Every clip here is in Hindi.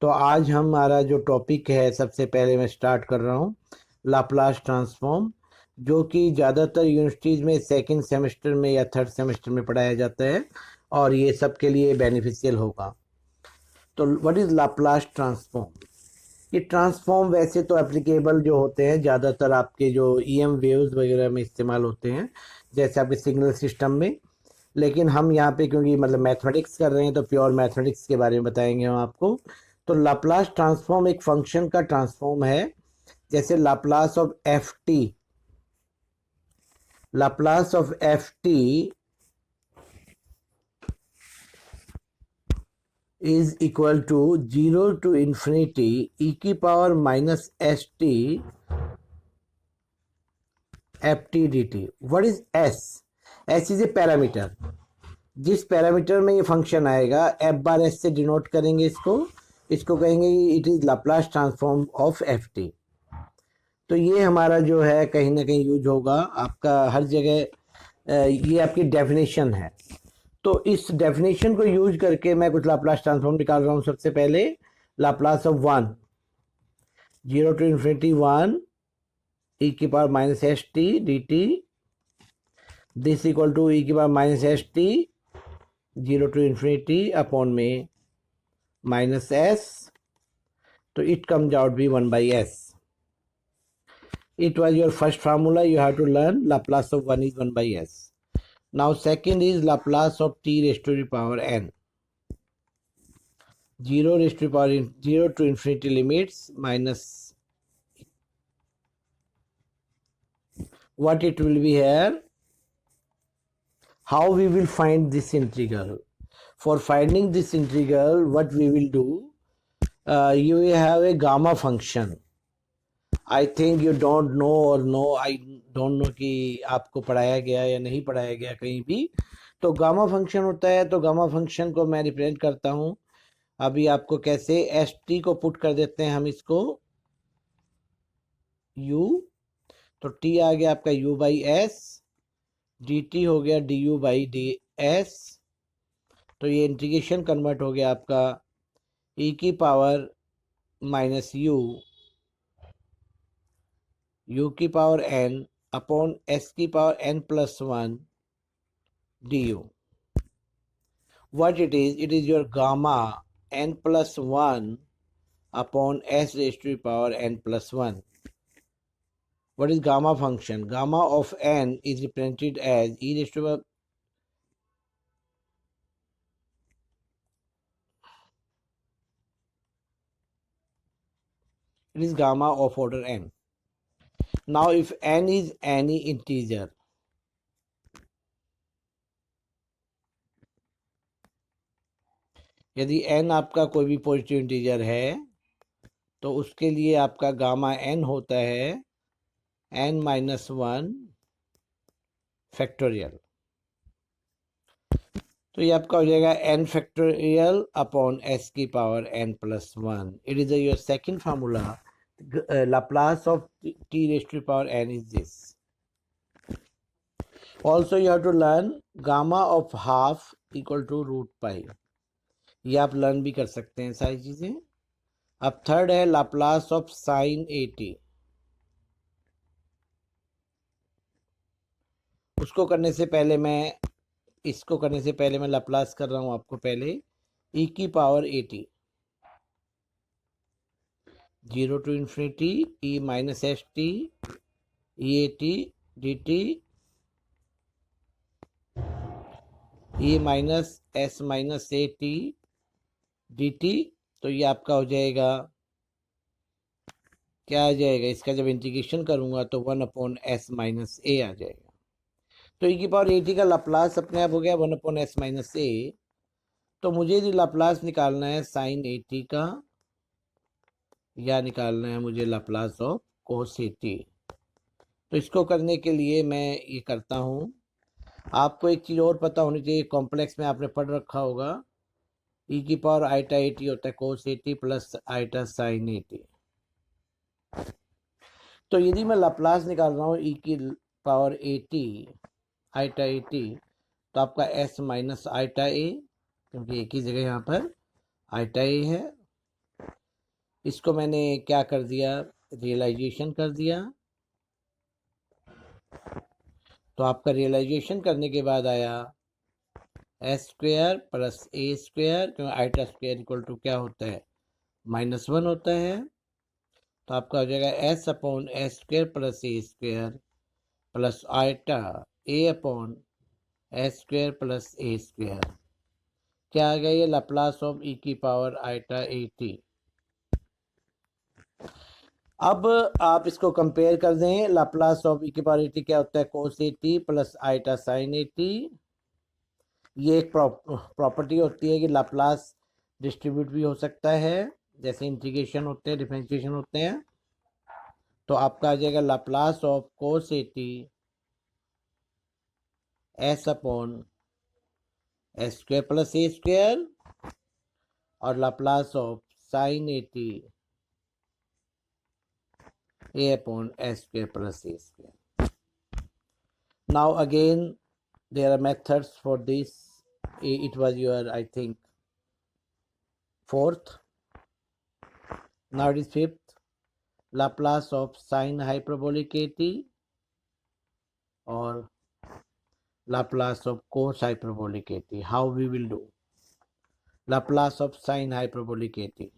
तो आज हमारा जो टॉपिक है, सबसे पहले मैं स्टार्ट कर रहा हूँ लाप्लास ट्रांसफॉर्म, जो कि ज़्यादातर यूनिवर्सिटीज़ में सेकंड सेमेस्टर में या थर्ड सेमेस्टर में पढ़ाया जाता है और ये सबके लिए बेनिफिशियल होगा। तो व्हाट इज़ लाप्लास ट्रांसफॉर्म? ये ट्रांसफॉर्म वैसे तो एप्लीकेबल जो होते हैं ज़्यादातर आपके जो ईएम वेव्स वगैरह में इस्तेमाल होते हैं, जैसे आपके सिग्नल सिस्टम में। लेकिन हम यहाँ पे क्योंकि मतलब मैथमेटिक्स कर रहे हैं तो प्योर मैथमेटिक्स के बारे में बताएंगे हम आपको। तो लाप्लास ट्रांसफॉर्म एक फंक्शन का ट्रांसफॉर्म है, जैसे Laplace of F T, Laplace of F T is equal to 0 to infinity e की power minus s T F T d T. What is S? S is a parameter. जिस पैरामीटर में ये फंक्शन आएगा एफ बार एस से डिनोट करेंगे इसको। इसको कहेंगे it is Laplace transform of F T. तो ये हमारा जो है कहीं ना कहीं यूज होगा आपका हर जगह। ये आपकी डेफिनेशन है। तो इस डेफिनेशन को यूज करके मैं कुछ लाप्लास ट्रांसफॉर्म निकाल रहा हूँ। सबसे पहले Laplace of 1, 0 to infinity 1 e की power minus s t d t, this equal to e की power minus s t 0 to infinity upon में माइनस एस। तो it comes out be 1 by s. It was your first formula. You have to learn Laplace of 1 is 1 by s. Now second is Laplace of t raised to the power n. 0 raised to the power 0 to infinity limits minus what it will be here. How we will find this integral? For finding this integral, what we will do? You will have a gamma function. I think you don't know और नो आई डोंट नो कि आपको पढ़ाया गया या नहीं पढ़ाया गया कहीं भी। तो गामा फंक्शन होता है, तो गामा फंक्शन को मैं रिप्रेजेंट करता हूँ अभी आपको कैसे। एस टी को पुट कर देते हैं हम इसको u, तो t आ गया आपका u by S, D T हो गया D you by D S. तो ये इंटीग्रेशन कन्वर्ट हो गया आपका e की पावर माइनस u की पावर n अपॉन s की power n plus 1 du. What it is? It is your gamma n plus 1 upon s raised to the power n plus 1. What is gamma function? Gamma of n is represented as e raised to the it is gamma of order n. Now if n is any integer, यदि n आपका कोई भी पॉजिटिव इंटीजर है तो उसके लिए आपका गामा n होता है n माइनस 1 फैक्टोरियल। तो ये आपका हो जाएगा n फैक्टोरियल अपॉन s की power n plus 1। It is your second formula. Laplace of t raised to the power n is this. Also you have to learn gamma of half equal to root pi. ये आप लर्न भी कर सकते हैं सारी चीजें। अब थर्ड है लाप्लास ऑफ साइन 80। उसको करने से पहले मैं इसको करने से पहले मैं लाप्लास कर रहा हूं आपको पहले e की power 80, 0 to infinity e minus s t e a t d t e minus s minus a t d t. तो ये आपका हो जाएगा, क्या आ जाएगा इसका, जब इंटीग्रेशन करूंगा तो 1 अपॉन एस माइनस ए आ जाएगा। तो ई की पावर 80 का लाप्लास अपने आप हो गया 1 अपॉन एस माइनस ए। तो मुझे यदि लाप्लास निकालना है साइन 80 का या निकालना है मुझे लाप्लास ऑफ कोस 80, तो इसको करने के लिए मैं ये करता हूँ। आपको एक चीज़ और पता होनी चाहिए, कॉम्प्लेक्स में आपने पढ़ रखा होगा ई की पावर आइटा 80 होता है कोस 80 प्लस आइटा साइन 80। तो यदि मैं लाप्लास निकाल रहा हूँ ई की पावर 80 आइटा 80, तो आपका एस माइनस आइटा ए, क्योंकि एक ही जगह यहाँ पर आइटा ए है, इसको मैंने क्या कर दिया, रियलाइजेशन कर दिया। तो आपका रियलाइजेशन करने के बाद आया S square plus a square, क्योंकि आइटा स्क्वेयर इक्वल टू क्या होता है, -1 होता है। तो आपका हो जाएगा s upon s square plus a square plus iota a upon s square plus a square. क्या आ गया ये, लाप्लास ऑफ ई की पावर आइटा ए टी। अब आप इसको कंपेयर कर दें, लाप्लास ऑफ ई की पावर ए टी क्या होता है, cos a t plus iota sine a t. ये एक प्रॉपर्टी होती है कि लाप्लास डिस्ट्रीब्यूट भी हो सकता है, जैसे इंटीग्रेशन होते हैं, डिफरेंशिएशन होते हैं। तो आपका आ जाएगा Laplace of cos a t s upon s square plus a square और Laplace of sine a t a upon s square plus a square. Now again there are methods for this. It was your, I think, fourth. Now it is fifth. Laplace of sine hyperbolic at or Laplace of cos hyperbolic at. How we will do? Laplace of sine hyperbolic at.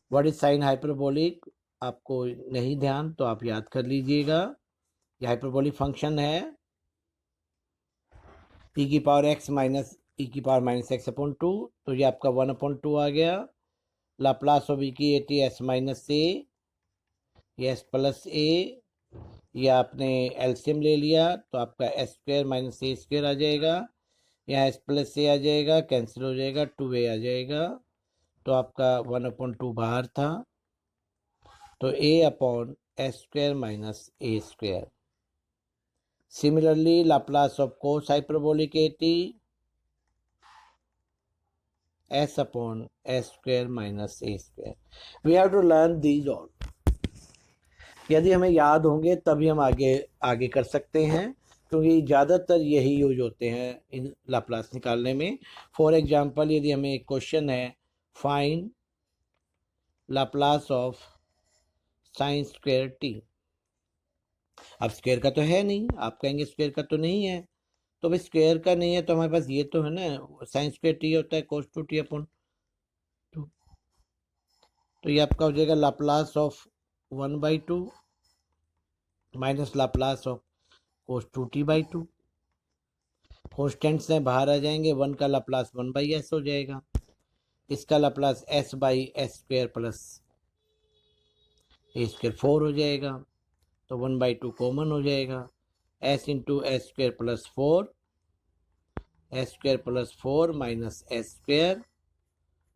What is sine hyperbolic? आपको नहीं ध्यान तो आप याद कर लीजिएगा। ये हाइपरबोलिक फंक्शन है e की पावर x माइनस e की पावर माइनस एक्स अपॉन 2। तो ये आपका 1/2 आ गया। लाप्लास ऑफ e की ए टी एस माइनस ए, ये एस प्लस ए, ये आपने एलसीएम ले लिया तो आपका एस स्क्वेयर माइनस ए स्क्वेयर आ जाएगा। यहाँ एस प्लस ए आ जाएगा, कैंसिल हो जाएगा, 2a आ जाएगा। तो आपका 1/2 बाहर था, तो a upon s square minus A square. Similarly, Laplace of cos hyperbolic at s upon s square minus a square. We have to learn these all. यदि हमें याद होंगे तभी हम आगे कर सकते हैं, क्योंकि ज़्यादातर यही यूज होते हैं इन लाप्लास निकालने में। फॉर एग्जांपल, यदि हमें एक क्वेश्चन है, find Laplace of sine square T. अब स्क्वायर का तो है नहीं, आप कहेंगे स्क्वायर का तो नहीं है, तो भाई स्क्वायर का नहीं है तो हमारे पास ये तो है ना, साइन स्क्वायर टी होता है कोस 2t अपॉन 2। तो ये आपका हो जाएगा Laplace of 1/2 minus Laplace of cos 2t/2। Constants हैं बाहर आ जाएंगे, 1 का लाप्लास 1/s हो जाएगा, इसका Laplace s/s square plus a square 4 हो जाएगा। तो 1/2 कॉमन हो जाएगा, s into S square plus 4, s square plus 4 minus s square.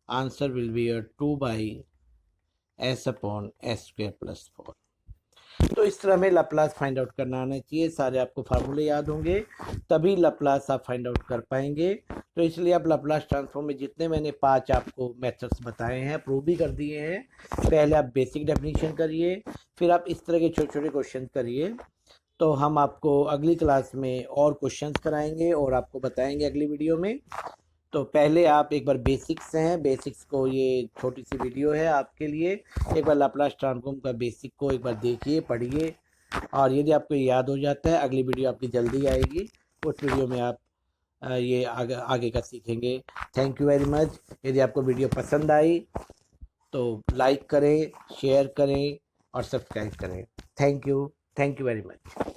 Answer will be 2/s upon s square plus 4। तो इस तरह हमें लाप्लास फाइंड आउट करना आना चाहिए। सारे आपको फार्मूले याद होंगे तभी लाप्लास आप फाइंड आउट कर पाएंगे। तो इसलिए आप लाप्लास ट्रांसफॉर्म में जितने मैंने 5 आपको मेथड्स बताए हैं, प्रूव भी कर दिए हैं। पहले आप बेसिक डेफिनेशन करिए, फिर आप इस तरह के छोटे छोटे क्वेश्चन करिए। तो हम आपको अगली क्लास में और क्वेश्चंस कराएंगे और आपको बताएंगे अगली वीडियो में। तो पहले आप एक बार बेसिक्स हैं, बेसिक्स को, ये छोटी सी वीडियो है आपके लिए, एक बार लाप्लास ट्रांसफॉर्म का बेसिक को एक बार देखिए, पढ़िए, और यदि आपको याद हो जाता है अगली वीडियो आपकी जल्दी आएगी, उस वीडियो में आप ये आगे का सीखेंगे। Thank you very much. यदि आपको वीडियो पसंद आई तो लाइक करें, शेयर करें और सब्सक्राइब करें। Thank you very much.